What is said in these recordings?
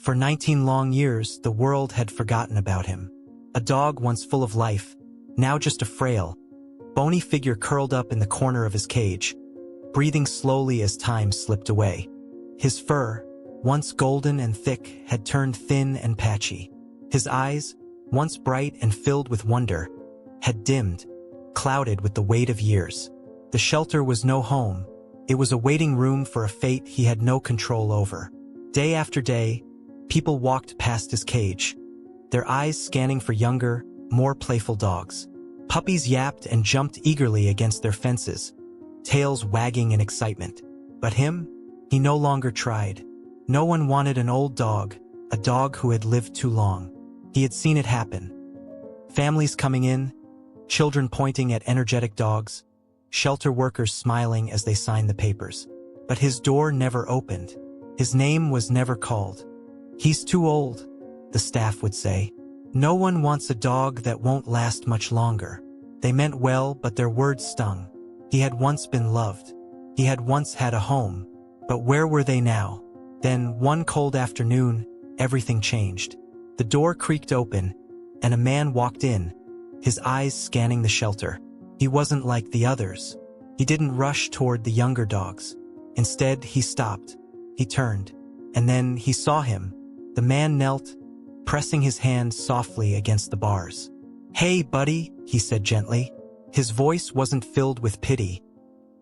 For 19 long years, the world had forgotten about him. A dog once full of life, now just a frail, bony figure curled up in the corner of his cage, breathing slowly as time slipped away. His fur, once golden and thick, had turned thin and patchy. His eyes, once bright and filled with wonder, had dimmed, clouded with the weight of years. The shelter was no home. It was a waiting room for a fate he had no control over. Day after day, people walked past his cage, their eyes scanning for younger, more playful dogs. Puppies yapped and jumped eagerly against their fences, tails wagging in excitement. But him? He no longer tried. No one wanted an old dog, a dog who had lived too long. He had seen it happen. Families coming in, children pointing at energetic dogs, shelter workers smiling as they signed the papers. But his door never opened. His name was never called. "He's too old," the staff would say. "No one wants a dog that won't last much longer." They meant well, but their words stung. He had once been loved. He had once had a home. But where were they now? Then, one cold afternoon, everything changed. The door creaked open, and a man walked in, his eyes scanning the shelter. He wasn't like the others. He didn't rush toward the younger dogs. Instead, he stopped. He turned, and then he saw him. The man knelt, pressing his hand softly against the bars. "Hey, buddy," he said gently. His voice wasn't filled with pity.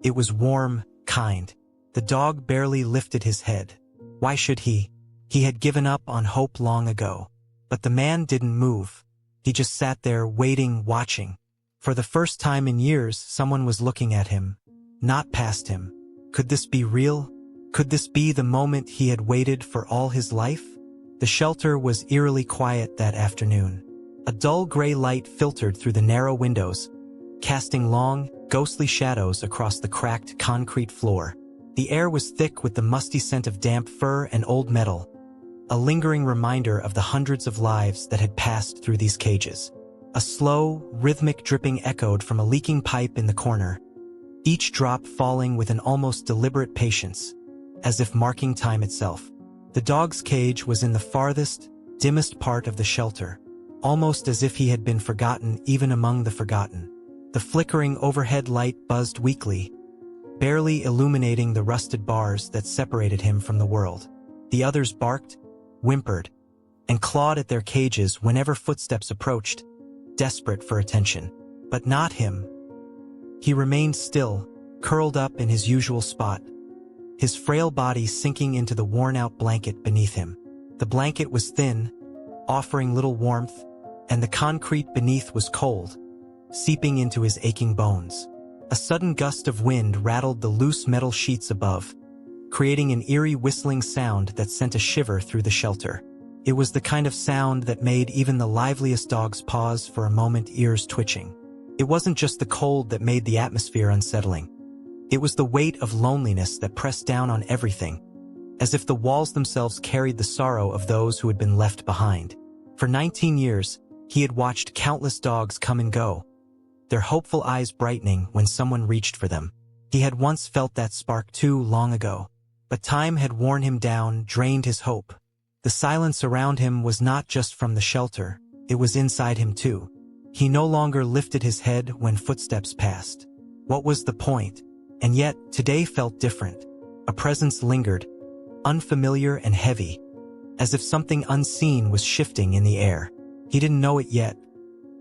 It was warm, kind. The dog barely lifted his head. Why should he? He had given up on hope long ago. But the man didn't move. He just sat there waiting, watching. For the first time in years, someone was looking at him, not past him. Could this be real? Could this be the moment he had waited for all his life? The shelter was eerily quiet that afternoon. A dull gray light filtered through the narrow windows, casting long, ghostly shadows across the cracked concrete floor. The air was thick with the musty scent of damp fur and old metal, a lingering reminder of the hundreds of lives that had passed through these cages. A slow, rhythmic dripping echoed from a leaking pipe in the corner, each drop falling with an almost deliberate patience, as if marking time itself. The dog's cage was in the farthest, dimmest part of the shelter, almost as if he had been forgotten even among the forgotten. The flickering overhead light buzzed weakly, barely illuminating the rusted bars that separated him from the world. The others barked, whimpered, and clawed at their cages whenever footsteps approached, desperate for attention. But not him. He remained still, curled up in his usual spot, his frail body sinking into the worn-out blanket beneath him. The blanket was thin, offering little warmth, and the concrete beneath was cold, seeping into his aching bones. A sudden gust of wind rattled the loose metal sheets above, creating an eerie whistling sound that sent a shiver through the shelter. It was the kind of sound that made even the liveliest dogs pause for a moment, ears twitching. It wasn't just the cold that made the atmosphere unsettling. It was the weight of loneliness that pressed down on everything, as if the walls themselves carried the sorrow of those who had been left behind. For 19 years, he had watched countless dogs come and go, their hopeful eyes brightening when someone reached for them. He had once felt that spark too long ago, but time had worn him down, drained his hope. The silence around him was not just from the shelter, it was inside him too. He no longer lifted his head when footsteps passed. What was the point? And yet, today felt different. A presence lingered, unfamiliar and heavy, as if something unseen was shifting in the air. He didn't know it yet,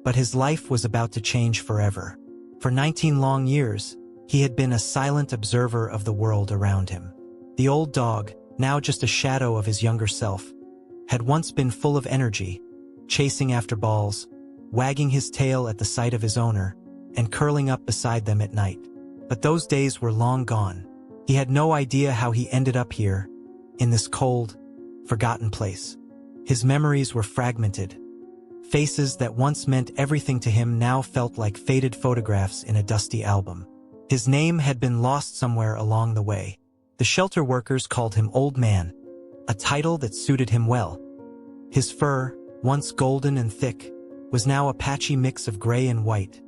but his life was about to change forever. For 19 long years, he had been a silent observer of the world around him. The old dog, now just a shadow of his younger self, had once been full of energy, chasing after balls, wagging his tail at the sight of his owner, and curling up beside them at night. But those days were long gone. He had no idea how he ended up here, in this cold, forgotten place. His memories were fragmented. Faces that once meant everything to him now felt like faded photographs in a dusty album. His name had been lost somewhere along the way. The shelter workers called him Old Man, a title that suited him well. His fur, once golden and thick, was now a patchy mix of gray and white,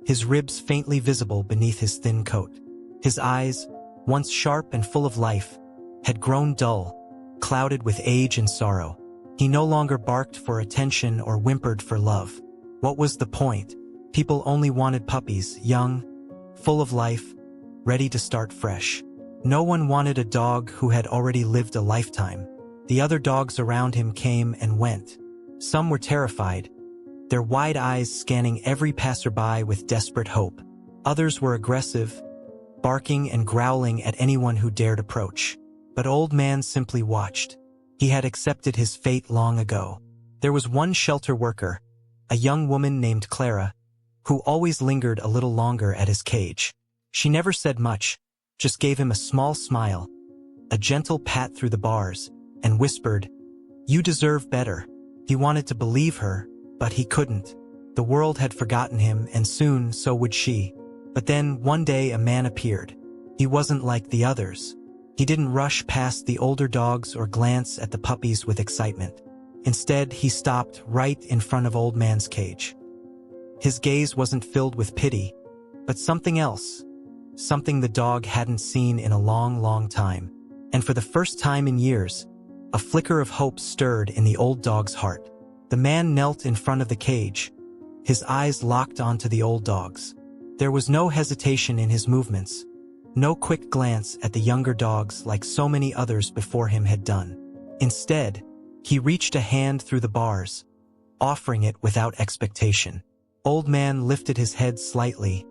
his ribs faintly visible beneath his thin coat. His eyes, once sharp and full of life, had grown dull, clouded with age and sorrow. He no longer barked for attention or whimpered for love. What was the point? People only wanted puppies, young, full of life, ready to start fresh. No one wanted a dog who had already lived a lifetime. The other dogs around him came and went. Some were terrified, their wide eyes scanning every passerby with desperate hope. Others were aggressive, barking and growling at anyone who dared approach. But Old Man simply watched. He had accepted his fate long ago. There was one shelter worker, a young woman named Clara, who always lingered a little longer at his cage. She never said much, just gave him a small smile, a gentle pat through the bars, and whispered, "You deserve better." He wanted to believe her, but he couldn't. The world had forgotten him, and soon so would she. But then, one day a man appeared. He wasn't like the others. He didn't rush past the older dogs or glance at the puppies with excitement. Instead, he stopped right in front of Old Man's cage. His gaze wasn't filled with pity, but something else. Something the dog hadn't seen in a long, long time. And for the first time in years, a flicker of hope stirred in the old dog's heart. The man knelt in front of the cage, his eyes locked onto the old dog's. There was no hesitation in his movements, no quick glance at the younger dogs like so many others before him had done. Instead, he reached a hand through the bars, offering it without expectation. Old Man lifted his head slightly,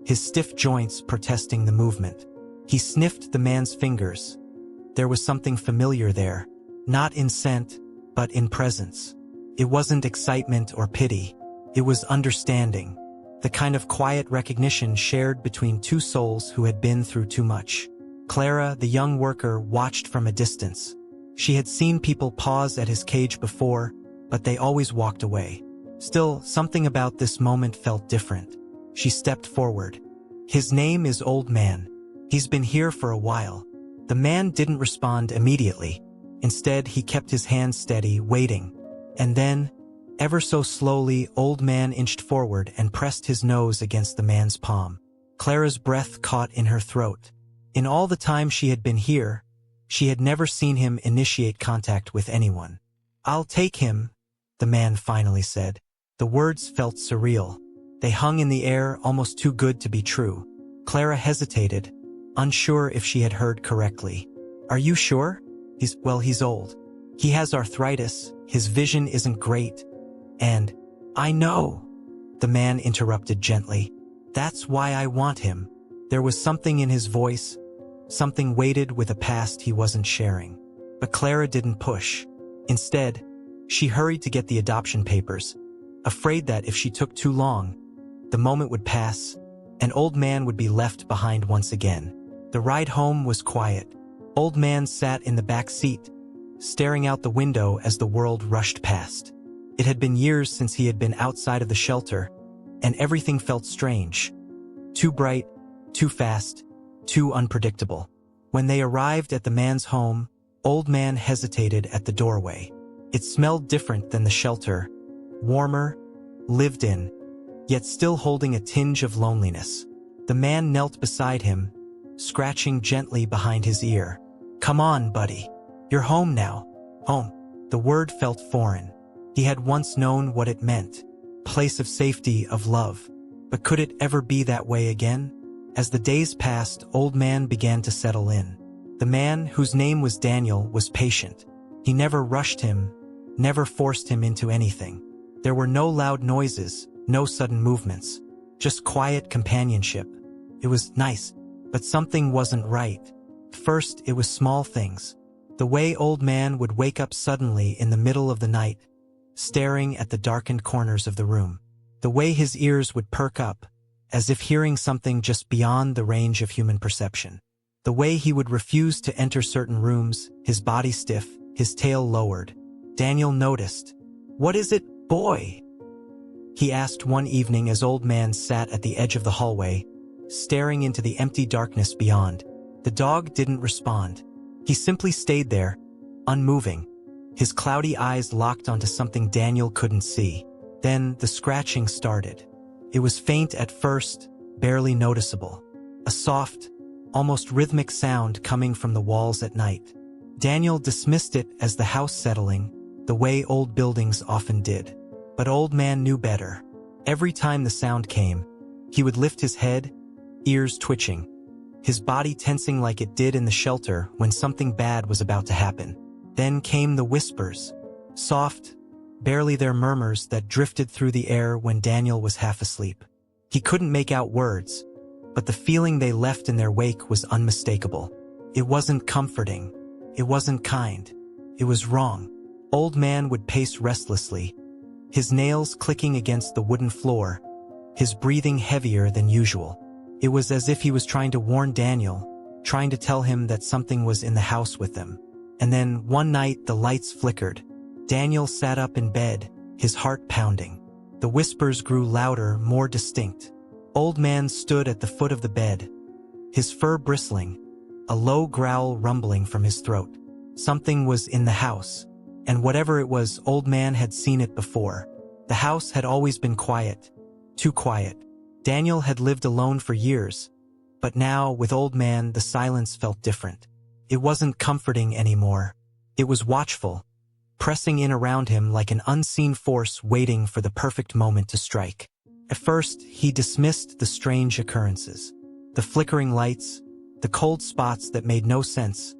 his stiff joints protesting the movement. He sniffed the man's fingers. There was something familiar there, not in scent, but in presence. It wasn't excitement or pity. It was understanding, the kind of quiet recognition shared between two souls who had been through too much. Clara, the young worker, watched from a distance. She had seen people pause at his cage before, but they always walked away. Still, something about this moment felt different. She stepped forward. "His name is Old Man. He's been here for a while." The man didn't respond immediately. Instead, he kept his hand steady, waiting. And then, ever so slowly, Old Man inched forward and pressed his nose against the man's palm. Clara's breath caught in her throat. In all the time she had been here, she had never seen him initiate contact with anyone. "I'll take him," the man finally said. The words felt surreal. They hung in the air, almost too good to be true. Clara hesitated, unsure if she had heard correctly. "Are you sure? He's old. He has arthritis, his vision isn't great, and—" "I know," the man interrupted gently. "That's why I want him." There was something in his voice, something weighted with a past he wasn't sharing. But Clara didn't push. Instead, she hurried to get the adoption papers, afraid that if she took too long, the moment would pass, and Old Man would be left behind once again. The ride home was quiet. Old Man sat in the back seat, staring out the window as the world rushed past. It had been years since he had been outside of the shelter, and everything felt strange. Too bright, too fast, too unpredictable. When they arrived at the man's home, Old Man hesitated at the doorway. It smelled different than the shelter, warmer, lived in, yet still holding a tinge of loneliness. The man knelt beside him, scratching gently behind his ear. "Come on, buddy. You're home now." Home. The word felt foreign. He had once known what it meant. Place of safety, of love. But could it ever be that way again? As the days passed, Old Man began to settle in. The man, whose name was Daniel, was patient. He never rushed him, never forced him into anything. There were no loud noises, no sudden movements, just quiet companionship. It was nice, but something wasn't right. First, it was small things. The way Old Man would wake up suddenly in the middle of the night, staring at the darkened corners of the room. The way his ears would perk up, as if hearing something just beyond the range of human perception. The way he would refuse to enter certain rooms, his body stiff, his tail lowered. Daniel noticed. "What is it, boy?" he asked one evening as Old Man sat at the edge of the hallway, staring into the empty darkness beyond. The dog didn't respond. He simply stayed there, unmoving, his cloudy eyes locked onto something Daniel couldn't see. Then the scratching started. It was faint at first, barely noticeable. A soft, almost rhythmic sound coming from the walls at night. Daniel dismissed it as the house settling, the way old buildings often did. But Old Man knew better. Every time the sound came, he would lift his head, ears twitching, his body tensing like it did in the shelter when something bad was about to happen. Then came the whispers, soft, barely their murmurs that drifted through the air when Daniel was half asleep. He couldn't make out words, but the feeling they left in their wake was unmistakable. It wasn't comforting. It wasn't kind. It was wrong. Old Man would pace restlessly, his nails clicking against the wooden floor, his breathing heavier than usual. It was as if he was trying to warn Daniel, trying to tell him that something was in the house with them. And then, one night, the lights flickered. Daniel sat up in bed, his heart pounding. The whispers grew louder, more distinct. Old Man stood at the foot of the bed, his fur bristling, a low growl rumbling from his throat. Something was in the house, and whatever it was, Old Man had seen it before. The house had always been quiet, too quiet. Daniel had lived alone for years, but now, with Old Man, the silence felt different. It wasn't comforting anymore. It was watchful, pressing in around him like an unseen force waiting for the perfect moment to strike. At first, he dismissed the strange occurrences. The flickering lights, the cold spots that made no sense.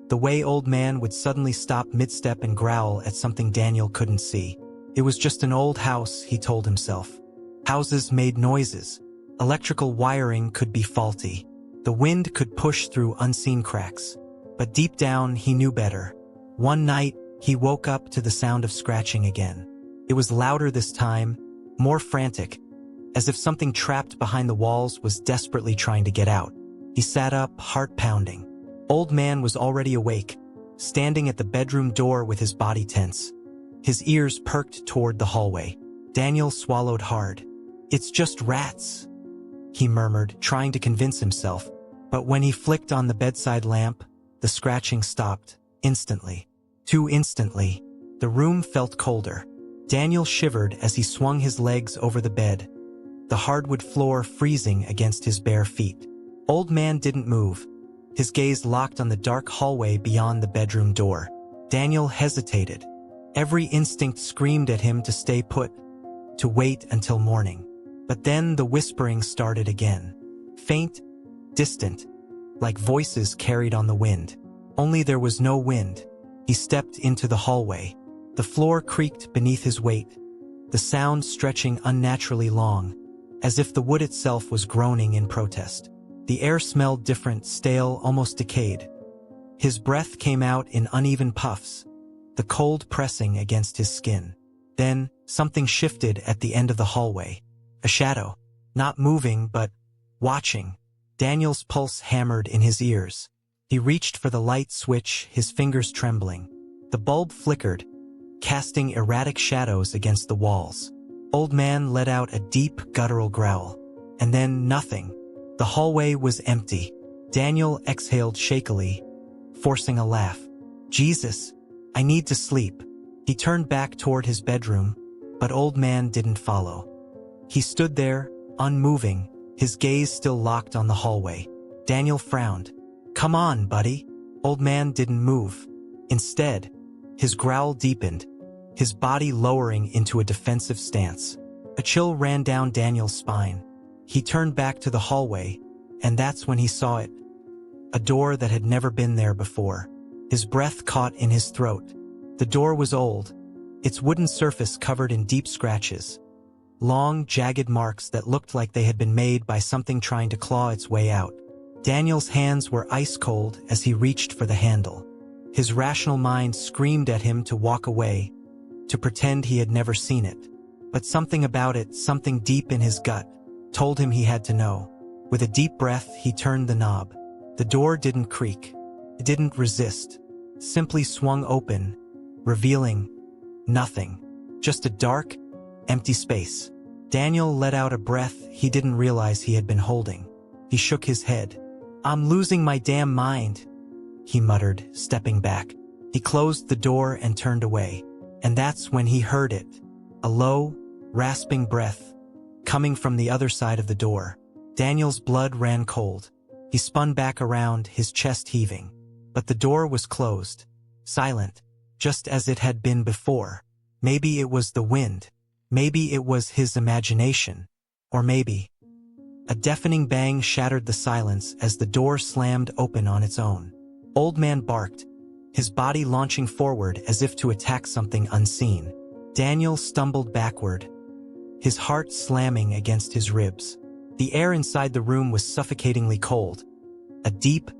The way Old Man would suddenly stop mid-step and growl at something Daniel couldn't see. It was just an old house, he told himself. Houses made noises. Electrical wiring could be faulty. The wind could push through unseen cracks. But deep down, he knew better. One night, he woke up to the sound of scratching again. It was louder this time, more frantic, as if something trapped behind the walls was desperately trying to get out. He sat up, heart pounding. Old Man was already awake, standing at the bedroom door with his body tense. His ears perked toward the hallway. Daniel swallowed hard. "It's just rats," he murmured, trying to convince himself. But when he flicked on the bedside lamp, the scratching stopped, instantly. Too instantly. The room felt colder. Daniel shivered as he swung his legs over the bed, the hardwood floor freezing against his bare feet. Old Man didn't move, his gaze locked on the dark hallway beyond the bedroom door. Daniel hesitated. Every instinct screamed at him to stay put, to wait until morning. But then the whispering started again. Faint, distant, like voices carried on the wind. Only there was no wind. He stepped into the hallway. The floor creaked beneath his weight, the sound stretching unnaturally long, as if the wood itself was groaning in protest. The air smelled different, stale, almost decayed. His breath came out in uneven puffs, the cold pressing against his skin. Then, something shifted at the end of the hallway. A shadow, not moving but watching. Daniel's pulse hammered in his ears. He reached for the light switch, his fingers trembling. The bulb flickered, casting erratic shadows against the walls. Old Man let out a deep, guttural growl. And then nothing. The hallway was empty. Daniel exhaled shakily, forcing a laugh. "Jesus, I need to sleep." He turned back toward his bedroom, but Old Man didn't follow. He stood there, unmoving, his gaze still locked on the hallway. Daniel frowned. "Come on, buddy." Old Man didn't move. Instead, his growl deepened, his body lowering into a defensive stance. A chill ran down Daniel's spine. He turned back to the hallway, and that's when he saw it. A door that had never been there before. His breath caught in his throat. The door was old, its wooden surface covered in deep scratches. Long, jagged marks that looked like they had been made by something trying to claw its way out. Daniel's hands were ice cold as he reached for the handle. His rational mind screamed at him to walk away, to pretend he had never seen it. But something about it, something deep in his gut, told him he had to know. With a deep breath, he turned the knob. The door didn't creak. It didn't resist. It simply swung open, revealing nothing. Just a dark, empty space. Daniel let out a breath he didn't realize he had been holding. He shook his head. "I'm losing my damn mind," he muttered, stepping back. He closed the door and turned away. And that's when he heard it. A low, rasping breath, coming from the other side of the door. Daniel's blood ran cold. He spun back around, his chest heaving. but the door was closed, silent, just as it had been before. Maybe it was the wind, maybe it was his imagination, or maybe... A deafening bang shattered the silence as the door slammed open on its own. Old Man barked, his body launching forward as if to attack something unseen. Daniel stumbled backward, his heart slamming against his ribs. The air inside the room was suffocatingly cold, a deep,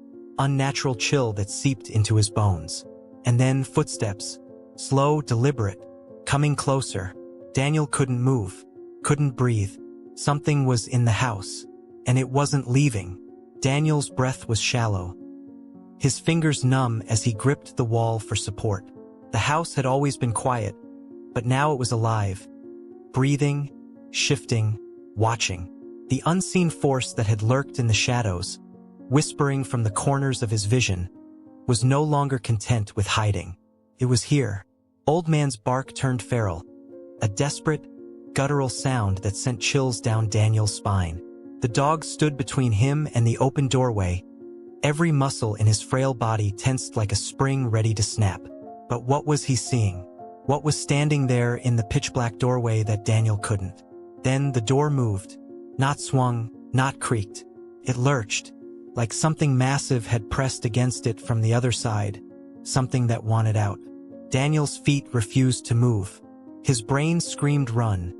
unnatural chill that seeped into his bones. And then footsteps, slow, deliberate, coming closer. Daniel couldn't move, couldn't breathe. Something was in the house, and it wasn't leaving. Daniel's breath was shallow, his fingers numb as he gripped the wall for support. The house had always been quiet, but now it was alive, breathing, shifting, watching. The unseen force that had lurked in the shadows, whispering from the corners of his vision, was no longer content with hiding. It was here. Old Man's bark turned feral, a desperate, guttural sound that sent chills down Daniel's spine. The dog stood between him and the open doorway, every muscle in his frail body tensed like a spring ready to snap. But what was he seeing? What was standing there in the pitch-black doorway that Daniel couldn't? Then the door moved, not swung, not creaked. It lurched, like something massive had pressed against it from the other side, something that wanted out. Daniel's feet refused to move. His brain screamed run,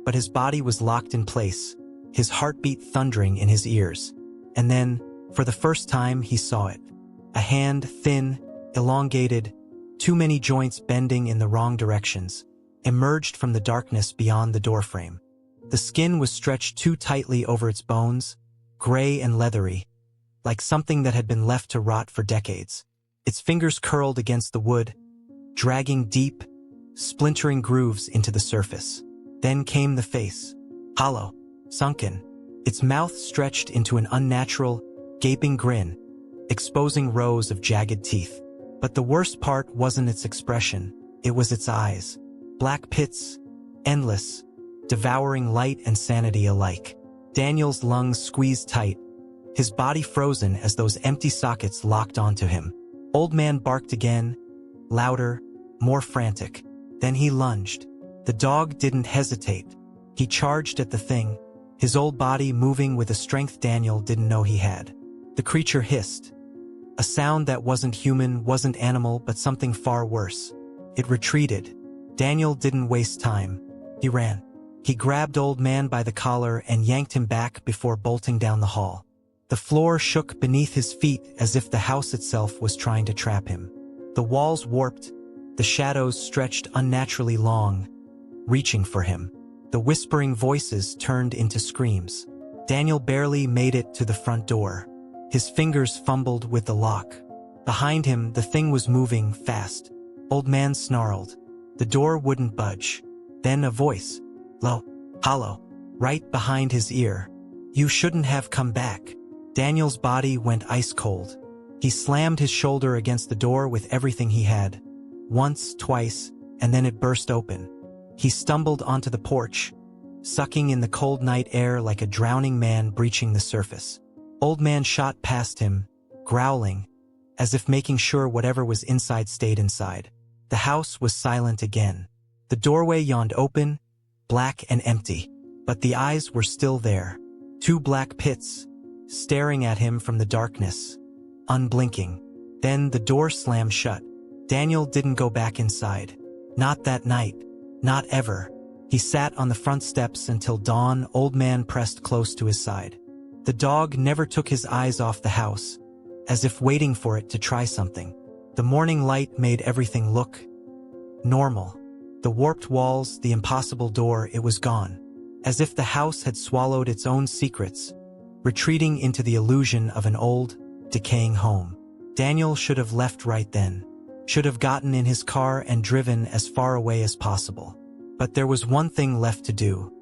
but his body was locked in place, his heartbeat thundering in his ears. And then, for the first time, he saw it. A hand, thin, elongated, too many joints bending in the wrong directions, emerged from the darkness beyond the doorframe. The skin was stretched too tightly over its bones, gray and leathery, like something that had been left to rot for decades. Its fingers curled against the wood, dragging deep, splintering grooves into the surface. Then came the face, hollow, sunken, its mouth stretched into an unnatural, gaping grin, exposing rows of jagged teeth. But the worst part wasn't its expression, it was its eyes. Black pits, endless, devouring light and sanity alike. Daniel's lungs squeezed tight, his body frozen as those empty sockets locked onto him. Old Man barked again, louder, more frantic. Then he lunged. The dog didn't hesitate. He charged at the thing, his old body moving with a strength Daniel didn't know he had. The creature hissed. A sound that wasn't human, wasn't animal, but something far worse. It retreated. Daniel didn't waste time. He ran. He grabbed Old Man by the collar and yanked him back before bolting down the hall. The floor shook beneath his feet as if the house itself was trying to trap him. The walls warped, the shadows stretched unnaturally long, reaching for him. The whispering voices turned into screams. Daniel barely made it to the front door. His fingers fumbled with the lock. Behind him, the thing was moving fast. Old Man snarled. The door wouldn't budge. Then a voice, low, hollow, right behind his ear. "You shouldn't have come back." Daniel's body went ice cold. He slammed his shoulder against the door with everything he had. Once, twice, and then it burst open. He stumbled onto the porch, sucking in the cold night air like a drowning man breaching the surface. Old Man shot past him, growling, as if making sure whatever was inside stayed inside. The house was silent again. The doorway yawned open, black and empty, but the eyes were still there. Two black pits, staring at him from the darkness, unblinking. Then the door slammed shut. Daniel didn't go back inside. Not that night. Not ever. He sat on the front steps until dawn. Old Man pressed close to his side. The dog never took his eyes off the house, as if waiting for it to try something. The morning light made everything look normal. The warped walls, the impossible door, it was gone. As if the house had swallowed its own secrets, retreating into the illusion of an old, decaying home. Daniel should have left right then. Should have gotten in his car and driven as far away as possible. But there was one thing left to do.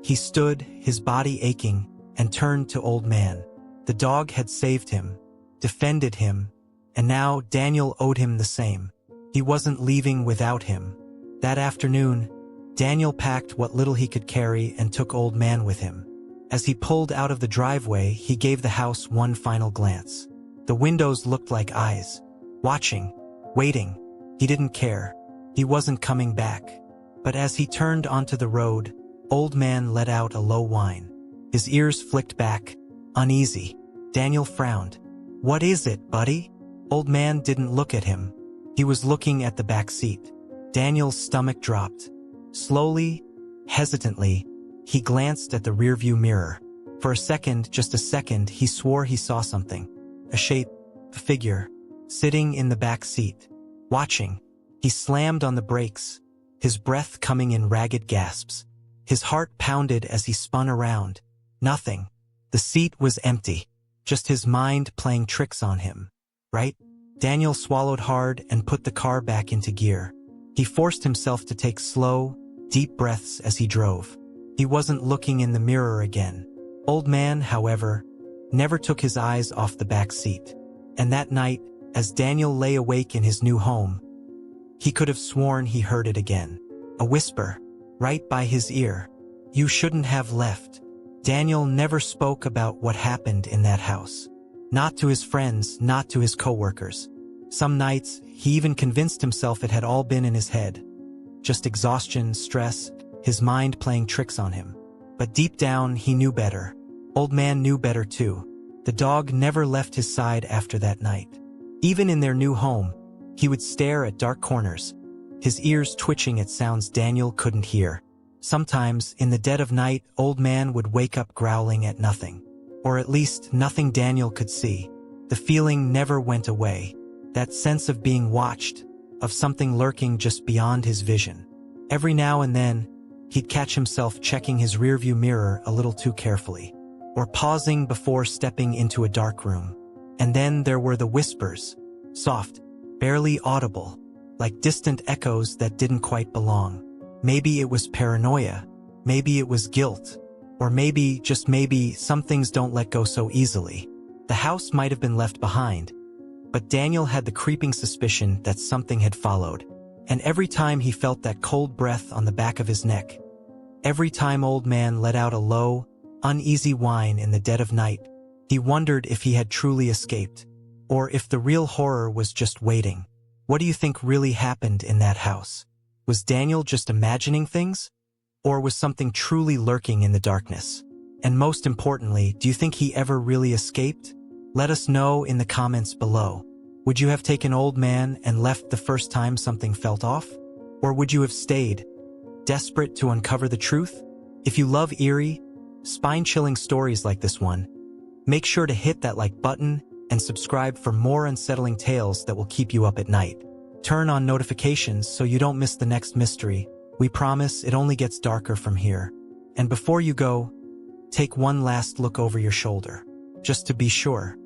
He stood, his body aching, and turned to Old Man. The dog had saved him, defended him, and now Daniel owed him the same. He wasn't leaving without him. That afternoon, Daniel packed what little he could carry and took Old Man with him. As he pulled out of the driveway, he gave the house one final glance. The windows looked like eyes, watching, waiting. He didn't care. He wasn't coming back. But as he turned onto the road, Old Man let out a low whine. His ears flicked back, uneasy. Daniel frowned. "What is it, buddy?" Old Man didn't look at him. He was looking at the back seat. Daniel's stomach dropped. Slowly, hesitantly, he glanced at the rearview mirror. For a second, just a second, he swore he saw something. A shape, a figure, sitting in the back seat, watching. He slammed on the brakes, his breath coming in ragged gasps. His heart pounded as he spun around. Nothing. The seat was empty. Just his mind playing tricks on him. Right? Daniel swallowed hard and put the car back into gear. He forced himself to take slow, deep breaths as he drove. He wasn't looking in the mirror again. Old Man, however, never took his eyes off the back seat. And that night, as Daniel lay awake in his new home, he could have sworn he heard it again. A whisper, right by his ear. "You shouldn't have left." Daniel never spoke about what happened in that house. Not to his friends, not to his coworkers. Some nights, he even convinced himself it had all been in his head. Just exhaustion, stress, his mind playing tricks on him. But deep down, he knew better. Old Man knew better too. The dog never left his side after that night. Even in their new home, he would stare at dark corners, his ears twitching at sounds Daniel couldn't hear. Sometimes, in the dead of night, Old Man would wake up growling at nothing. Or at least, nothing Daniel could see. The feeling never went away. That sense of being watched, of something lurking just beyond his vision. Every now and then, he'd catch himself checking his rearview mirror a little too carefully, or pausing before stepping into a dark room. And then there were the whispers, soft, barely audible, like distant echoes that didn't quite belong. Maybe it was paranoia, maybe it was guilt, or maybe, just maybe, some things don't let go so easily. The house might have been left behind, but Daniel had the creeping suspicion that something had followed. And every time he felt that cold breath on the back of his neck, every time Old Man let out a low, uneasy whine in the dead of night, he wondered if he had truly escaped, or if the real horror was just waiting. What do you think really happened in that house? Was Daniel just imagining things? Or was something truly lurking in the darkness? And most importantly, do you think he ever really escaped? Let us know in the comments below. Would you have taken Old Man and left the first time something felt off? Or would you have stayed, desperate to uncover the truth? If you love eerie, spine-chilling stories like this one, make sure to hit that like button and subscribe for more unsettling tales that will keep you up at night. Turn on notifications so you don't miss the next mystery. We promise it only gets darker from here. And before you go, take one last look over your shoulder, just to be sure.